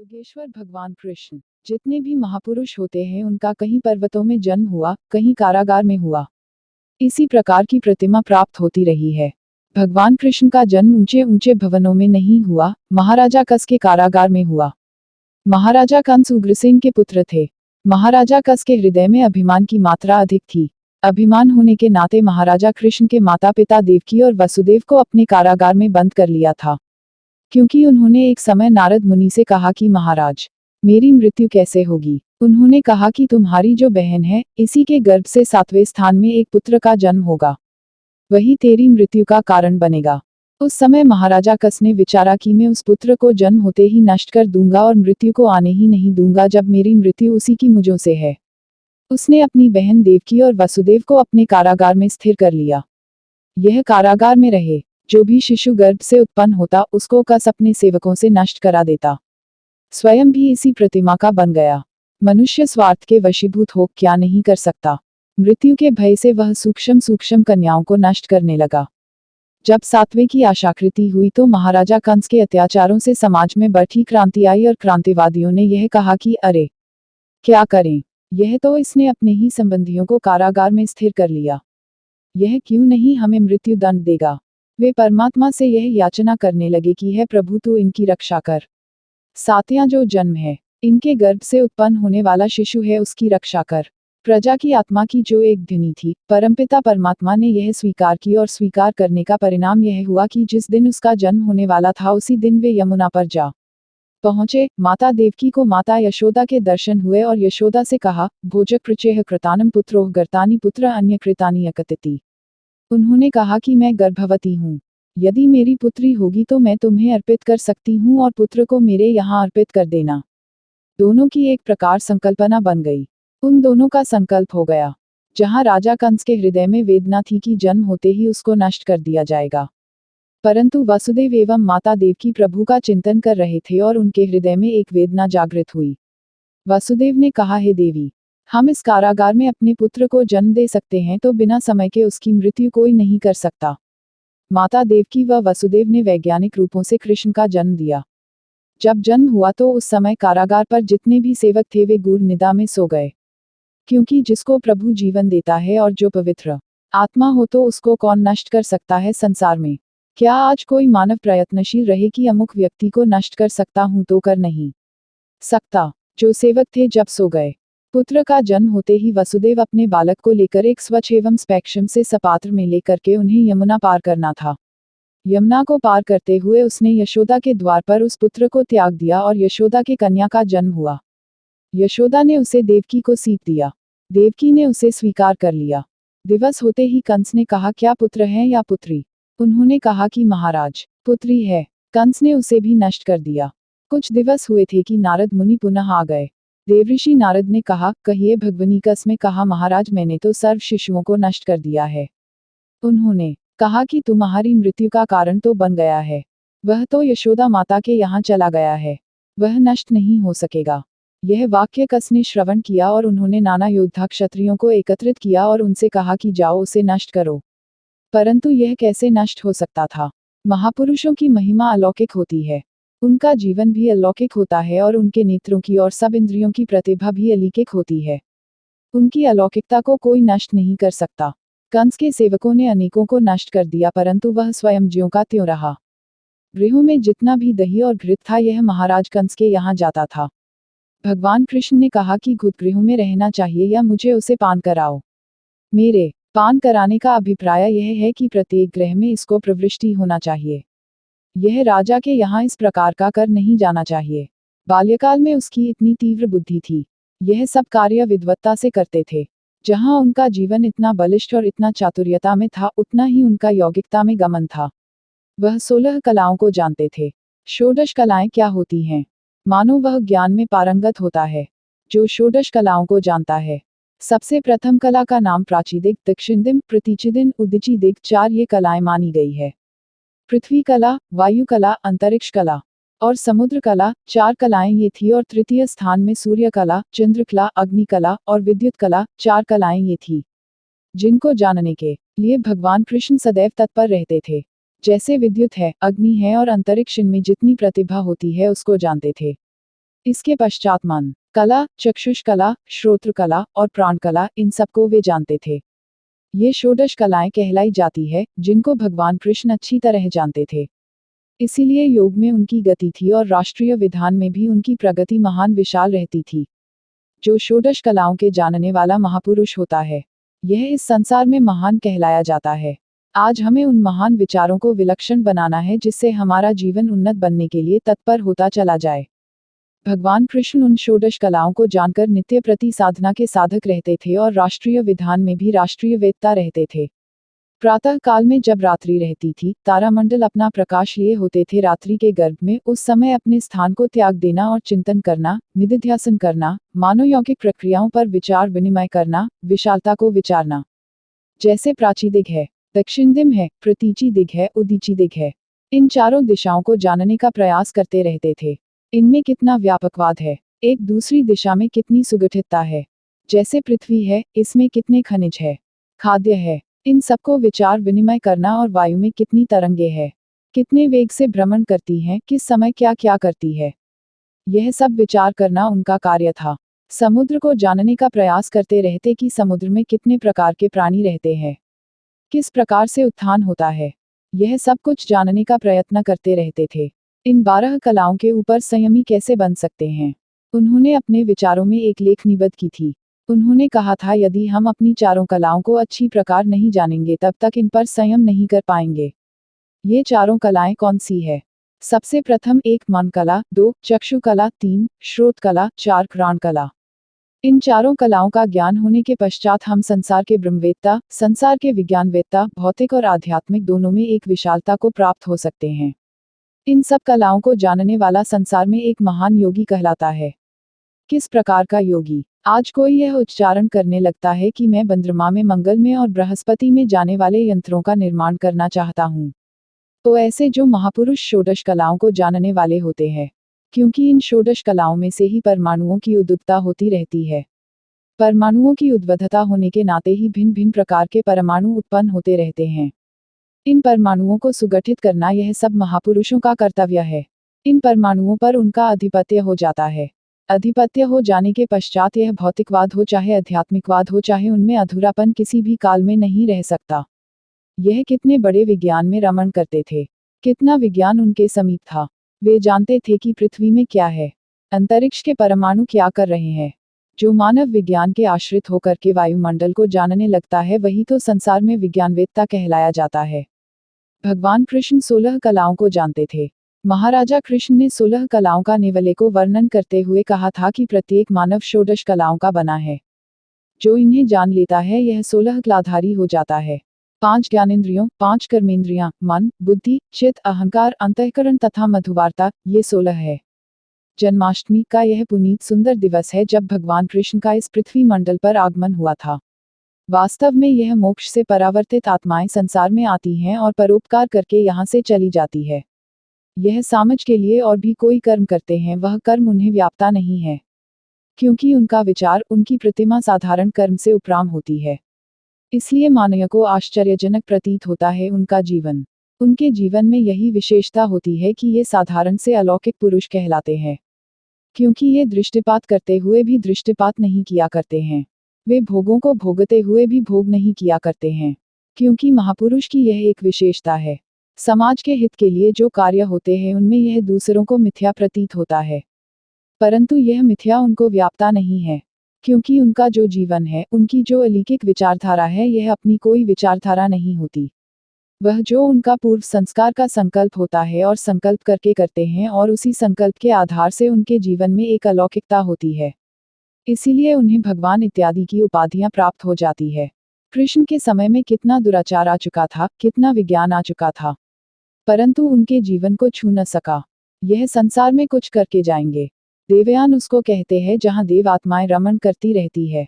योगेश्वर भगवान कृष्ण। जितने भी महापुरुष होते हैं उनका कहीं पर्वतों में जन्म हुआ, कहीं कारागार में हुआ। इसी प्रकार की प्रतिमा प्राप्त होती रही है। भगवान कृष्ण का जन्म ऊंचे ऊंचे भवनों में नहीं हुआ, महाराजा कंस के कारागार में हुआ। महाराजा कंस उग्रसेन के पुत्र थे। महाराजा कंस के हृदय में अभिमान की मात्रा अधिक थी। अभिमान होने के नाते महाराजा कृष्ण के माता पिता देवकी और वसुदेव को अपने कारागार में बंद कर लिया था। क्योंकि उन्होंने एक समय नारद मुनि से कहा कि महाराज, मेरी मृत्यु कैसे होगी। उन्होंने कहा कि तुम्हारी जो बहन है, इसी के गर्भ से 7वें स्थान में एक पुत्र का जन्म होगा, वही तेरी मृत्यु का कारण बनेगा। उस समय महाराजा कंस ने विचारा कि मैं उस पुत्र को जन्म होते ही नष्ट कर दूंगा और मृत्यु को आने ही नहीं दूंगा जब मेरी मृत्यु उसी की मुझों से है। उसने अपनी बहन देवकी और वसुदेव को अपने कारागार में स्थिर कर लिया। यह कारागार में रहे। जो भी शिशु गर्भ से उत्पन्न होता उसको कंस अपने सेवकों से नष्ट करा देता। स्वयं भी इसी प्रतिमा का बन गया। मनुष्य स्वार्थ के वशीभूत हो क्या नहीं कर सकता। मृत्यु के भय से वह सूक्ष्म सूक्ष्म कन्याओं को नष्ट करने लगा। जब 7वें की आशाकृति हुई तो महाराजा कंस के अत्याचारों से समाज में बड़ी क्रांति आई और क्रांतिवादियों ने यह कहा कि अरे क्या करें, यह तो इसने अपने ही संबंधियों को कारागार में स्थिर कर लिया, यह क्यों नहीं हमें मृत्यु दंड देगा। वे परमात्मा से यह याचना करने लगे कि है प्रभु तू इनकी रक्षा कर। 7वां जो जन्म है, इनके गर्भ से उत्पन्न होने वाला शिशु है, उसकी रक्षा कर। प्रजा की आत्मा की जो एक ध्वनि थी, परमपिता परमात्मा ने यह स्वीकार की और स्वीकार करने का परिणाम यह हुआ कि जिस दिन उसका जन्म होने वाला था उसी दिन वे यमुना पर जा पहुंचे। माता देवकी को माता यशोदा के दर्शन हुए और यशोदा से कहा, भोजक प्रचेह कृतानम पुत्रोह गर्तानि पुत्र अन्य कृतानि अकतिति। उन्होंने कहा कि मैं गर्भवती हूँ, यदि मेरी पुत्री होगी तो मैं तुम्हें अर्पित कर सकती हूँ और पुत्र को मेरे यहाँ अर्पित कर देना। दोनों की एक प्रकार संकल्पना बन गई। उन दोनों का संकल्प हो गया। जहाँ राजा कंस के हृदय में वेदना थी कि जन्म होते ही उसको नष्ट कर दिया जाएगा, परंतु वसुदेव एवं माता देवकी प्रभु का चिंतन कर रहे थे और उनके हृदय में एक वेदना जागृत हुई। वसुदेव ने कहा, हे देवी, हम इस कारागार में अपने पुत्र को जन्म दे सकते हैं तो बिना समय के उसकी मृत्यु कोई नहीं कर सकता। माता देवकी व वसुदेव ने वैज्ञानिक रूपों से कृष्ण का जन्म दिया। जब जन्म हुआ तो उस समय कारागार पर जितने भी सेवक थे वे गूढ़ निद्रा में सो गए। क्योंकि जिसको प्रभु जीवन देता है और जो पवित्र आत्मा हो तो उसको कौन नष्ट कर सकता है संसार में। क्या आज कोई मानव प्रयत्नशील रहे कि अमुक व्यक्ति को नष्ट कर सकता हूं तो कर नहीं सकता। जो सेवक थे जब सो गए। पुत्र का जन्म होते ही वसुदेव अपने बालक को लेकर एक स्वच्छ एवं स्पैक्षम से सपात्र में लेकर के उन्हें यमुना पार करना था। यमुना को पार करते हुए उसने यशोदा के द्वार पर उस पुत्र को त्याग दिया और यशोदा के कन्या का जन्म हुआ। यशोदा ने उसे देवकी को सीप दिया। देवकी ने उसे स्वीकार कर लिया। दिवस होते ही कंस ने कहा, क्या पुत्र है या पुत्री। उन्होंने कहा कि महाराज, पुत्री है। कंस ने उसे भी नष्ट कर दिया। कुछ दिवस हुए थे कि नारद मुनि पुनः आ गए। देवऋषि नारद ने कहा, कहिए भगवनी। कंस में कहा, महाराज मैंने तो सर्व शिशुओं को नष्ट कर दिया है। उन्होंने कहा कि तुम्हारी मृत्यु का कारण तो बन गया है, वह तो यशोदा माता के यहाँ चला गया है, वह नष्ट नहीं हो सकेगा। यह वाक्य कंस ने श्रवण किया और उन्होंने नाना योद्धा क्षत्रियों को एकत्रित किया और उनसे कहा कि जाओ उसे नष्ट करो। परंतु यह कैसे नष्ट हो सकता था। महापुरुषों की महिमा अलौकिक होती है, उनका जीवन भी अलौकिक होता है और उनके नेत्रों की और सब इंद्रियों की प्रतिभा भी अलौकिक होती है। उनकी अलौकिकता को कोई नष्ट नहीं कर सकता। कंस के सेवकों ने अनेकों को नष्ट कर दिया परंतु वह स्वयं ज्यों का त्यों रहा। गृहों में जितना भी दही और घृत था यह महाराज कंस के यहाँ जाता था। भगवान कृष्ण ने कहा कि घुत गृहों में रहना चाहिए या मुझे उसे पान कराओ। मेरे पान कराने का अभिप्राय यह है कि प्रत्येक ग्रह में इसको प्रवृष्टि होना चाहिए। यह राजा के यहाँ इस प्रकार का कर नहीं जाना चाहिए। बाल्यकाल में उसकी इतनी तीव्र बुद्धि थी, यह सब कार्य विद्वत्ता से करते थे। जहाँ उनका जीवन इतना बलिष्ठ और इतना चातुर्यता में था उतना ही उनका यौगिकता में गमन था। वह 16 कलाओं को जानते थे। षोडश कलाएं क्या होती हैं। मानो वह ज्ञान में पारंगत होता है जो षोडश कलाओं को जानता है। सबसे प्रथम कला का नाम प्राचीदिक, दक्षिणदिक, प्रतीचिदिन, उदिचिदिक 4 ये कलाएं मानी गई है। पृथ्वी कला, वायु कला, अंतरिक्ष कला और समुद्र कला 4 कलाएं ये थी और तृतीय स्थान में सूर्य कला, चंद्र कला, अग्नि कला और विद्युत कला 4 कलाएं ये थी, जिनको जानने के लिए भगवान कृष्ण सदैव तत्पर रहते थे। जैसे विद्युत है, अग्नि है और अंतरिक्ष, इनमें जितनी प्रतिभा होती है उसको जानते थे। इसके पश्चात मन कला, चक्षुष कला, श्रोत्र कला और प्राण कला, इन सबको वे जानते थे। ये षोडश कलाएं कहलाई जाती है, जिनको भगवान कृष्ण अच्छी तरह जानते थे। इसीलिए योग में उनकी गति थी और राष्ट्रीय विधान में भी उनकी प्रगति महान विशाल रहती थी। जो षोडश कलाओं के जानने वाला महापुरुष होता है, यह इस संसार में महान कहलाया जाता है। आज हमें उन महान विचारों को विलक्षण बनाना है, जिससे हमारा जीवन उन्नत बनने के लिए तत्पर होता चला जाए। भगवान कृष्ण उन षोडश कलाओं को जानकर नित्य प्रति साधना के साधक रहते थे और राष्ट्रीय विधान में भी राष्ट्रीय वेत्ता रहते थे। प्रातः काल में जब रात्रि रहती थी, तारामंडल अपना प्रकाश लिए होते थे रात्रि के गर्भ में, उस समय अपने स्थान को त्याग देना और चिंतन करना, निधिध्यासन करना, मानोयौगिक प्रक्रियाओं पर विचार विनिमय करना, विशालता को विचारना। जैसे प्राची दिग है, दक्षिण दिम है, प्रतीची दिग है, उदीची दिग है। इन चारों दिशाओं को जानने का प्रयास करते रहते थे। इनमें कितना व्यापकवाद है, एक दूसरी दिशा में कितनी सुगठितता है। जैसे पृथ्वी है, इसमें कितने खनिज है, खाद्य है। इन सबको विचार विनिमय करना, और वायु में कितनी तरंगे हैं, कितने वेग से भ्रमण करती हैं, किस समय क्या क्या करती है, यह सब विचार करना उनका कार्य था। समुद्र को जानने का प्रयास करते रहते कि समुद्र में कितने प्रकार के प्राणी रहते हैं, किस प्रकार से उत्थान होता है, यह सब कुछ जानने का प्रयत्न करते रहते थे। इन 12 कलाओं के ऊपर संयमी कैसे बन सकते हैं, उन्होंने अपने विचारों में एक लेख निबद्ध की थी। उन्होंने कहा था, यदि हम अपनी चारों कलाओं को अच्छी प्रकार नहीं जानेंगे तब तक इन पर संयम नहीं कर पाएंगे। ये चारों कलाएं कौन सी है? सबसे प्रथम 1 मन कला, 2 चक्षु कला, 3 श्रोत कला, 4 घ्राण कला। इन चारों कलाओं का ज्ञान होने के पश्चात हम संसार के ब्रह्मवेत्ता, संसार के विज्ञानवेत्ता, भौतिक और आध्यात्मिक दोनों में एक विशालता को प्राप्त हो सकते हैं। इन सब कलाओं को जानने वाला संसार में एक महान योगी कहलाता है। किस प्रकार का योगी? आज कोई यह उच्चारण करने लगता है कि मैं बंद्रमा में, मंगल में और बृहस्पति में जाने वाले यंत्रों का निर्माण करना चाहता हूँ। तो ऐसे जो महापुरुष षोडश कलाओं को जानने वाले होते हैं, क्योंकि इन षोडश कलाओं में से ही परमाणुओं की उद्भवता होती रहती है। परमाणुओं की उद्भवता होने के नाते ही भिन्न भिन्न प्रकार के परमाणु उत्पन्न होते रहते हैं। इन परमाणुओं को सुगठित करना यह सब महापुरुषों का कर्तव्य है। इन परमाणुओं पर उनका अधिपत्य हो जाता है। अधिपत्य हो जाने के पश्चात यह भौतिकवाद हो चाहे आध्यात्मिकवाद हो, चाहे उनमें अधूरापन किसी भी काल में नहीं रह सकता। यह कितने बड़े विज्ञान में रमण करते थे, कितना विज्ञान उनके समीप था। वे जानते थे कि पृथ्वी में क्या है, अंतरिक्ष के परमाणु क्या कर रहे हैं। जो मानव विज्ञान के आश्रित होकर के वायुमंडल को जानने लगता है, वही तो संसार में विज्ञानवेत्ता कहलाया जाता है। भगवान कृष्ण 16 कलाओं को जानते थे। महाराजा कृष्ण ने 16 कलाओं का निवले को वर्णन करते हुए कहा था कि प्रत्येक मानव षोडश कलाओं का बना है। जो इन्हें जान लेता है, यह 16 कलाधारी हो जाता है। 5 ज्ञानेंद्रियों, 5 कर्मेंद्रियां, मन, बुद्धि, चित्त, अहंकार, अंतःकरण तथा मधुवार्ता, ये 16 है। जन्माष्टमी का यह पुनीत सुंदर दिवस है जब भगवान कृष्ण का इस पृथ्वी मंडल पर आगमन हुआ था। वास्तव में यह मोक्ष से परावर्तित आत्माएं संसार में आती हैं और परोपकार करके यहाँ से चली जाती है। यह समाज के लिए और भी कोई कर्म करते हैं, वह कर्म उन्हें व्यापता नहीं है, क्योंकि उनका विचार, उनकी प्रतिमा साधारण कर्म से उपराम होती है। इसलिए मानव को आश्चर्यजनक प्रतीत होता है उनका जीवन। उनके जीवन में यही विशेषता होती है कि ये साधारण से अलौकिक पुरुष कहलाते हैं, क्योंकि ये दृष्टिपात करते हुए भी दृष्टिपात नहीं किया करते हैं। वे भोगों को भोगते हुए भी भोग नहीं किया करते हैं, क्योंकि महापुरुष की यह एक विशेषता है। समाज के हित के लिए जो कार्य होते हैं, उनमें यह दूसरों को मिथ्या प्रतीत होता है, परंतु यह मिथ्या उनको व्यापता नहीं है, क्योंकि उनका जो जीवन है, उनकी जो अलौकिक विचारधारा है, यह अपनी कोई विचारधारा नहीं होती। वह जो उनका पूर्व संस्कार का संकल्प होता है और संकल्प करके करते हैं, और उसी संकल्प के आधार से उनके जीवन में एक अलौकिकता होती है। इसीलिए उन्हें भगवान इत्यादि की उपाधियां प्राप्त हो जाती है। कृष्ण के समय में कितना दुराचार आ चुका था, कितना विज्ञान आ चुका था, परंतु उनके जीवन को छू न सका। यह संसार में कुछ करके जाएंगे। देवयान उसको कहते हैं जहां देव आत्माएं रमण करती रहती है।